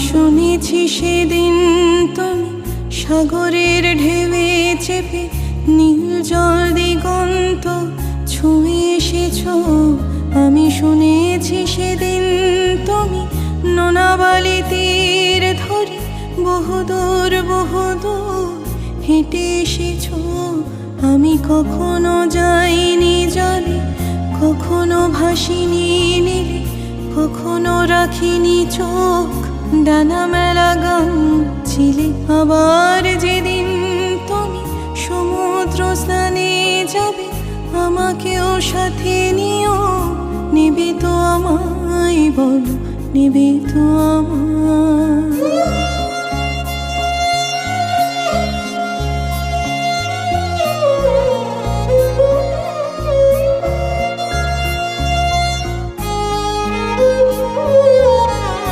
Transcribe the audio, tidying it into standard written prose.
শুনেছি সেদিন তুমি সাগরের ঢেউয়ে চেপে নীল জল দিগন্ত ছুঁয়ে এসেছ। আমি শুনেছি সেদিন তুমি নোনাবালি তীর ধরে বহুদূর বহুদূর হেঁটে এসেছ। আমি কখনো যাইনি জলে, কখনো ভাসিনি নীলে, কখনো রাখিনি চোখ ডানা মেলা গান ছিলে। আবার যেদিন তুমি সমুদ্র স্নানে যাবে, আমাকেও সাথে নিও। নেবে তো আমায় বলো, নেবে তো আমায়।